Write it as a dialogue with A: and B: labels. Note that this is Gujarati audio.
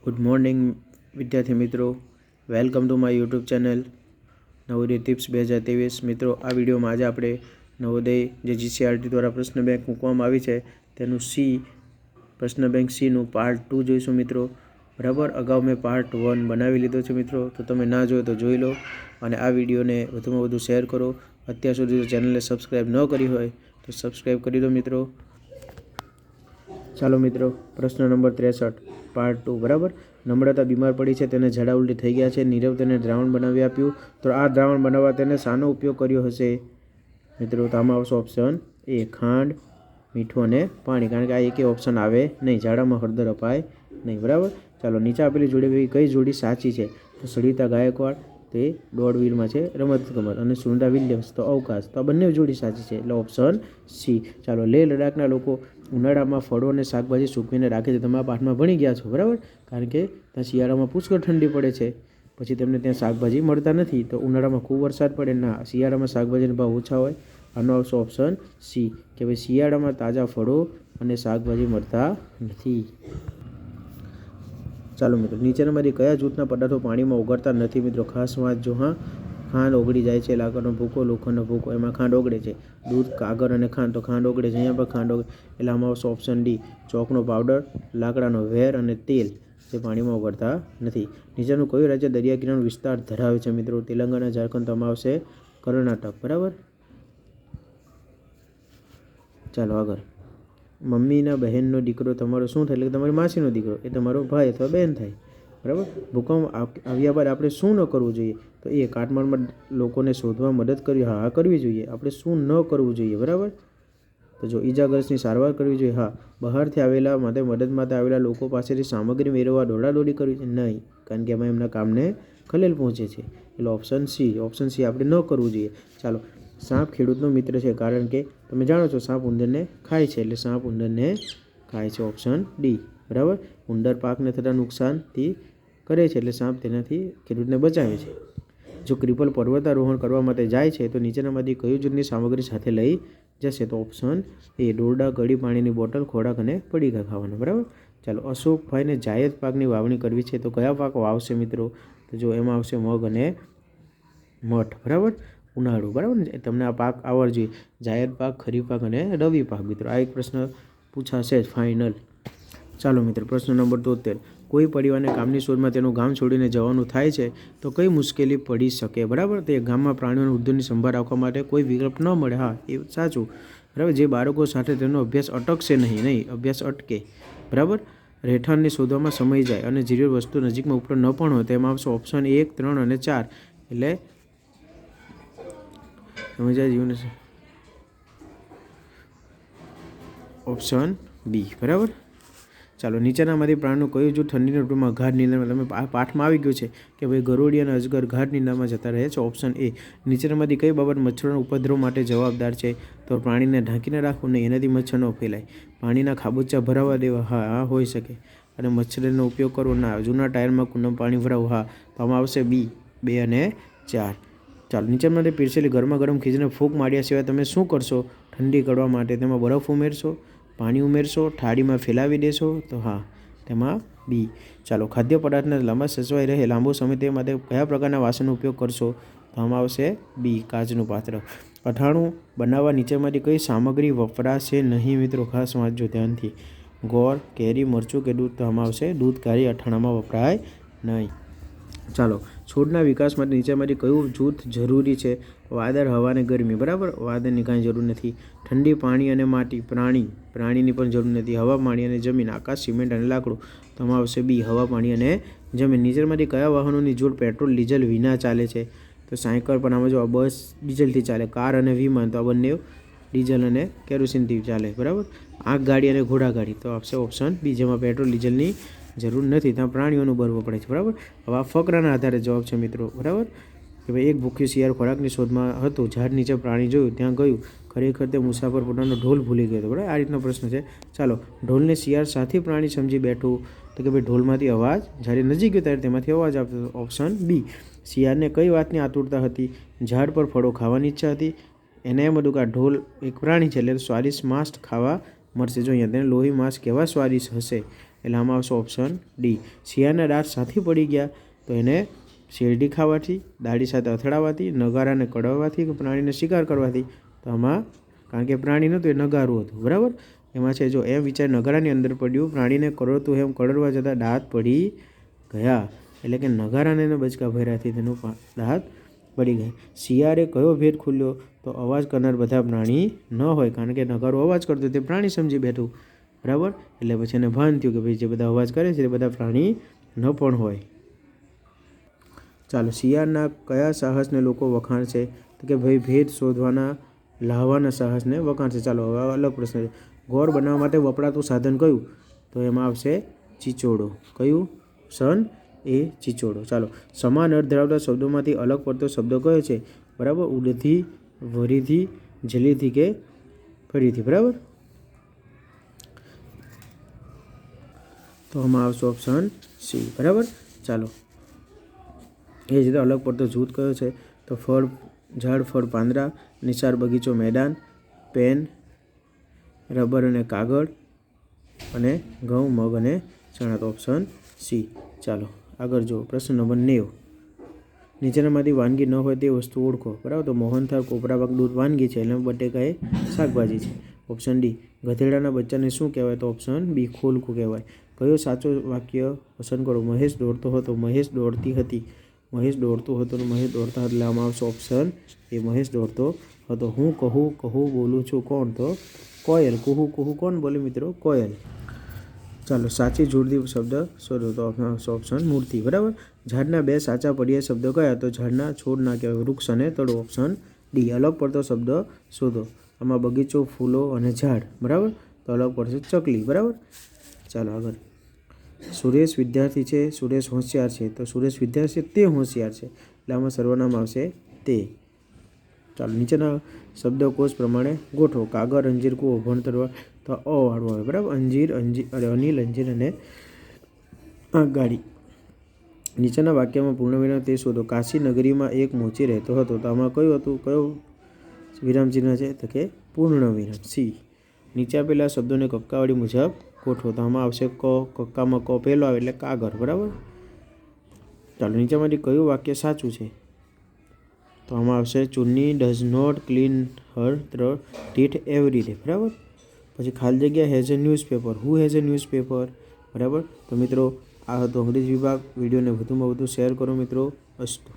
A: ગુડ મોર્નિંગ વિદ્યાર્થી મિત્રો, welcome to my YouTube channel Navodaya tips 2023. મિત્રો, આ વિડીયોમાં આજે આપણે નવોદય જે જીસીઆરટી દ્વારા પ્રશ્ન બેંક મૂકવામાં આવી છે તેનું પ્રશ્ન બેંક સીનું પાર્ટ 2 જોઈશું મિત્રો. બરાબર, અગાઉ મેં પાર્ટ 1 બનાવી લીધો છે મિત્રો, તો તમે ના જોયો તો જોઈ લો અને આ વિડીયોને વધુમાં વધુ શેર કરો. અત્યાર સુધી જો ચેનલને સબસ્ક્રાઈબ ન કરી હોય તો સબસ્ક્રાઈબ કરી દો મિત્રો. ચાલો મિત્રો, પ્રશ્ન નંબર 63 પાર્ટ 2. બરાબર, નમ્રતા બીમાર પડી છે, તેને ઝાડા ઉલટી થઈ ગયા છે. નીરવ તેને દ્રાવણ બનાવી આપ્યું, તો આ દ્રાવણ બનાવવા તેને શાનો ઉપયોગ કર્યો હશે મિત્રો? તો આમાં આવશે ઓપ્શન એ, ખાંડ, મીઠું અને પાણી, કારણ કે આ એકે ઓપ્શન આવે નહીં. ઝાડામાં હળદર અપાય નહીં. બરાબર, ચાલો નીચે આપેલી જોડી કઈ જોડી સાચી છે? તો સરિતા ગાયકવાડ તે દોડવીરમાં છે, રમતગમત, અને સુનંદા વિલિયમ્સ તો અવકાશ. તો આ બંને જોડી સાચી છે, એટલે ઓપ્શન સી. ચાલો, લેહ લડાખના લોકો ઉનાળામાં ફળો અને શાકભાજી સૂકવીને રાખે છે. તમે આ પાઠમાં ભણી ગયા છો. બરાબર, કારણ કે ત્યાં શિયાળામાં પુષ્કળ ઠંડી પડે છે, પછી તેમને ત્યાં શાકભાજી મળતા નથી. તો ઉનાળામાં ખૂબ વરસાદ પડે ના, શિયાળામાં શાકભાજીના ભાવ ઓછા હોય. આનો આવશે ઓપ્શન સી, કે ભાઈ શિયાળામાં તાજા ફળો અને શાકભાજી મળતા નથી. ચાલો મિત્રો, નીચેનામાંથી કયા જૂથના પદાર્થો પાણીમાં ઓગળતા નથી મિત્રો? ખાસ વાંચજો હા. ખાંડ ઓગળી જાય છે, લાકડનો ભૂકો, લોખંડનો ભૂકો, એમાં ખાંડ ઓગળે છે. દૂધ, કાગળ અને ખાંડ, તો ખાંડ ઓગળે છે, અહીંયા પણ ખાંડ ઓગળે, એટલે આમાં આવશે ઓપ્શન ડી, ચોકનો પાવડર, લાકડાનો વેર અને તેલ જે પાણીમાં ઓગળતા નથી. નીચેનું કયું રાજ્ય દરિયા કિનારાનો વિસ્તાર ધરાવે છે મિત્રો? તેલંગાણા, ઝારખંડ, તો આમાં આવશે કર્ણાટક. બરાબર, ચાલો આગળ. મમ્મીના બહેનનો દીકરો તમારો શું થાય? એટલે કે તમારી માસીનો દીકરો એ તમારો ભાઈ અથવા બહેન થાય. બરાબર, ભૂકંપ આવ્યા બાદ આપણે શું ન કરવું જોઈએ? તો એ કાટમાળમાં લોકોને શોધવા મદદ કરવી, હા કરવી જોઈએ. આપણે શું ન કરવું જોઈએ? બરાબર, તો જો ઈજાગ્રસ્તની સારવાર કરવી જોઈએ, હા. બહારથી આવેલા મદદ માટે આવેલા લોકો પાસેથી સામગ્રી મેળવવા દોડાદોડી કરવી છે, નહીં, કારણ કે એમાં એમના કામને ખલેલ પહોંચે છે, એટલે ઓપ્શન સી આપણે ન કરવું જોઈએ. ચાલો, સાપ ખેડૂતનો મિત્ર છે, કારણ કે તમે જાણો છો સાપ ઉંદરને ખાય છે, એટલે સાપ ઉંદરને ખાય છે, ઓપ્શન ડી. બરાબર, ઉંદર પાકને થતા નુકસાનથી કરે છે, એટલે સાપ તેનાથી ખેડૂતને બચાવે છે. જો ક્રિપલ પર્વતારોહણ કરવા માટે જાય છે તો નીચેનામાંથી કયું જૂથની સામગ્રી સાથે લઈ જશે? તો ઓપ્શન એ, દોરડા, કડી, પાણીની બોટલ, ખોરાક અને પડીકા ખાવાના. બરાબર, ચાલો, અશોકભાઈને જાયદ પાકની વાવણી કરવી છે, તો કયા પાક વાવશે મિત્રો? તો જો એમાં આવશે મગ અને મઠ. બરાબર, ઉનાળુ. બરાબર ને, તમને આ પાક આવડવા જોઈએ. જાયદ પાક, ખરીફ પાક અને રવિ પાક. મિત્રો, આ એક પ્રશ્ન પૂછાશે જ ફાઇનલ. ચાલો મિત્રો, પ્રશ્ન નંબર 73. કોઈ પરિવારને કામની શોધમાં તેનું ગામ છોડીને જવાનું થાય છે તો કઈ મુશ્કેલી પડી શકે? બરાબર, તે ગામમાં પ્રાણીઓ અને ઉદ્યોગની સંભાળ રાખવા માટે કોઈ વિકલ્પ ન મળે. હા, એ સાચું. બરાબર, જે બાળકો સાથે તેનો અભ્યાસ અટકશે નહીં, અભ્યાસ અટકે. બરાબર, રહેઠાણને શોધવામાં સમય જાય અને જરૂરી વસ્તુ નજીકમાં ઉપલબ્ધ ન પણ હોય. તેમાં આવશે ઓપ્શન 1, 3 અને 4, એટલે સમજાય જીવન ઓપ્શન બી. બરાબર, ચાલો, નીચેનામાંથી પ્રાણીનું કયું જૂથ ઠંડીની ઋતુમાં ગાઢ નિંદ્રામાં? તમે પાઠમાં આવી ગયું છે કે ભાઈ ગરોળી અને અજગર ગાઢ નિંદ્રામાં જતા રહે છે, ઓપ્શન એ. નીચેનામાંથી કઈ બાબત મચ્છરોના ઉપદ્રવ માટે જવાબદાર છે? તો પ્રાણીને ઢાંકીને રાખવું, નહીં, એનાથી મચ્છર ન ફેલાય. પાણીના ખાબોચિયા ભરાવા દેવા, હા આ હોઈ શકે. અને મચ્છરનો ઉપયોગ કરવો, ના. જૂના ટાયરમાં કુંડમ પાણી ભરાવવું, હા. તો આમાં આવશે બી, 2 અને 4. ચાલો, નીચેનામાંથી પીરસેલી ગરમા ગરમ ખીચડીને ફૂંક માર્યા સિવાય તમે શું કરશો ઠંડી કરવા માટે? તેમાં બરફ ઉમેરશો, પાણી ઉમેરશો, થાળીમાં ફેલાવી દેશો? તો હા, તેમાં બી. ચાલો, ખાદ્ય પદાર્થને લાંબા સચવાઈ રહે લાંબો સમય તે માટે કયા પ્રકારના વાસણનો ઉપયોગ કરશો? તો આમાં આવશે બી, કાચનું પાત્ર. અથાણું બનાવવા નીચેમાંથી કઈ સામગ્રી વપરાશે નહીં મિત્રો? ખાસ વાંચજો ધ્યાનથી. ગોળ, કેરી, મરચું કે દૂધ? તો આમાં આવશે દૂધ. કેરી અથાણામાં વપરાય નહીં. ચાલો, છોડના વિકાસ માટે નીચેમાંથી કયું જૂથ જરૂરી છે? વાદળ, હવા અને ગરમી. બરાબર, વાદળની કાંઈ જરૂર નથી. ઠંડી, પાણી અને માટી. પ્રાણીની પણ જરૂર નથી. હવા, પાણી અને જમીન. આકાશ, સિમેન્ટ અને લાકડું. તો આમાં આવશે બી, હવા, પાણી અને જમીન. નીચેમાંથી કયા વાહનોની જોડ પેટ્રોલ ડીઝલ વિના ચાલે છે? તો સાયકલ, પણ આમાં જો બસ ડીઝલથી ચાલે. કાર અને વિમાન, તો આ બંને ડીઝલ અને કેરોસીનથી ચાલે. બરાબર, આગગાડી અને ઘોડાગાડી, તો આવશે ઓપ્શન બી, જેમાં પેટ્રોલ ડીઝલની જરૂર નથી, ત્યાં પ્રાણીઓનું ભરવું પડે છે. બરાબર, હવે આ ફકરાના આધારે જવાબ છે મિત્રો. બરાબર, કે ભાઈ એક ભૂખ્યું શિયાળ ખોરાકની શોધમાં હતું, ઝાડ નીચે પ્રાણી જોયું, ત્યાં ગયું, ખરેખર તે મુસાફર પોતાનો ઢોલ ભૂલી ગયો હતો. બરાબર, આ રીતનો પ્રશ્ન છે. ચાલો, ઢોલને શિયાળ સાથી પ્રાણી સમજી બેઠું, તો કે ભાઈ ઢોલમાંથી અવાજ, જ્યારે નજીક ગયો ત્યારે તેમાંથી અવાજ આવતો. Option B. શિયાળને કઈ વાતની આતુરતા હતી? ઝાડ પર ફળો ખાવાની ઈચ્છા હતી. એને એમ હતું કે આ ઢોલ એક પ્રાણી છે એટલે સ્વાદિષ્ટ માંસ ખાવા મળશે. જો અહીંયા તેને લોહી માંસ કેવા સ્વાદિષ્ટ હશે, એટલે આમાં આવશે ઓપ્શન ડી. શિયાળના દાંત સાથે પડી ગયા તો એને શેરડી ખાવાથી, દાઢી સાથે અથડાવાથી, નગારાને કડવાથી કે પ્રાણીને શિકાર કરવાથી. તો આમાં કારણ કે પ્રાણી નહોતું એ નગારું હતું, બરાબર. એમાં છે જો એમ વિચાર નગારાની અંદર પડ્યું, પ્રાણીને કરડતું એમ કરડવા જતાં દાંત પડી ગયા, એટલે કે નગારાને બચકા ભર્યાથી તેનું દાંત પડી ગયા. શિયાળે કયો ભેદ ખુલ્યો? તો અવાજ કરનાર બધા પ્રાણી ન હોય, કારણ કે નગારું અવાજ કરતું તે પ્રાણી સમજી બેઠું, બરાબર. એટલે પછી એને ભાન થયું કે ભાઈ જે બધા અવાજ કરે છે તે બધા પ્રાણી ન પણ હોય. ચાલો, શિયાળના કયા સાહસને લોકો વખાણશે? તો કે ભાઈ ભેદ શોધવાના, લાવવાના સાહસને વખાણશે. ચાલો હવે અલગ પ્રશ્ન છે. ગોળ બનાવવા માટે વપરાતું સાધન કયું? તો એમાં આવશે ચીચોડો. કયું? ઓપ્શન એ ચીચોડો. ચાલો, સમાન અર્થ ધરાવતા શબ્દોમાંથી અલગ પડતો શબ્દ કયો છે? બરાબર, ઉડથી, વરીથી, જલીથી કે ફરીથી, બરાબર. તો આમાં આવશે ઓપ્શન સી, બરાબર. ચાલો, એ જ રીતે અલગ પડતો જૂથ કયો છે? તો ફળ ઝાડ, ફળ પાંદડા, નિસાર બગીચો મેદાન, પેન રબર અને કાગળ, અને ઘઉં મગ અને ચણા. તો ઓપ્શન સી. ચાલો આગળ જો પ્રશ્ન નંબર 90. નીચેનામાંથી વાનગી ન હોય તે વસ્તુ ઓળખો, બરાબર. તો મોહનથાળ કોપરાપાક દૂધ વાનગી છે, એટલે બટેકા એ શાકભાજી છે. Option D. ગધેડાના બચ્ચાને શું કહેવાય? તો ઓપ્શન બી ખોલકું કહેવાય. કયો સાચો વાક્ય પસંદ કરો? મહેશ દોડતો હતો, મહેશ દોડતી હતી, મહેશ દોડતો હતો અને મહેશ દોડતા હતા. એટલે આમાં આવશે ઓપ્શન એ મહેશ દોડતો હતો. હું કહું બોલું છું કોણ? તો કોયલ. કુહુ કોણ બોલે મિત્રો? કોયલ. ચાલો, સાચી જોડતી શબ્દ શોધો. તો ઓપ્શન મૂર્તિ, બરાબર. ઝાડના બે સાચા પડિયા શબ્દ કયા? તો ઝાડના છોડ ના કહેવાય, વૃક્ષ અને તળો. Option D. અલગ પડતો શબ્દ શોધો. આમાં બગીચો, ફૂલો અને ઝાડ, બરાબર. તો અલગ પડશે ચકલી, બરાબર. ચાલો આગળ. સુરેશ વિદ્યાર્થી છે, સુરેશ હોશિયાર છે. તો સુરેશ વિદ્યાર્થી છે, તે હોશિયાર છે, એટલે આમાં સર્વનામ આવશે તે. ચાલો, નીચેના શબ્દકોશ પ્રમાણે ગોઠવો. કાગળ, અંજીર, કૂવો, ભણતર. તો અ વાળું આવે, બરાબર. અનિલ, અંજીર અને ગાડી. નીચેના વાક્યમાં પૂર્ણવિરામ તે શોધો. કાશી નગરીમાં એક મોચી રહેતો હતો. તો આમાં કયું હતું? કયો વિરામચિહ્ન છે? તો કે પૂર્ણ વિરામ, સી. નીચે આપેલા શબ્દોને કક્કાવાળી મુજબ ગોઠવો. તો આમાં આવશે ક. કક્કામાં ક પહેલો આવે એટલે કાગળ, બરાબર. ચાલો, નીચેમાંથી કયું વાક્ય સાચું છે? તો આમાં આવશે Chunni does not clean her teeth every day, બરાબર. પછી ખાલી જગ્યા has a newspaper. Who has a newspaper, બરાબર. તો મિત્રો આ હતો અંગ્રેજી વિભાગ. વિડીયોને વધુમાં વધુ શેર કરો મિત્રો. અસ્તુ.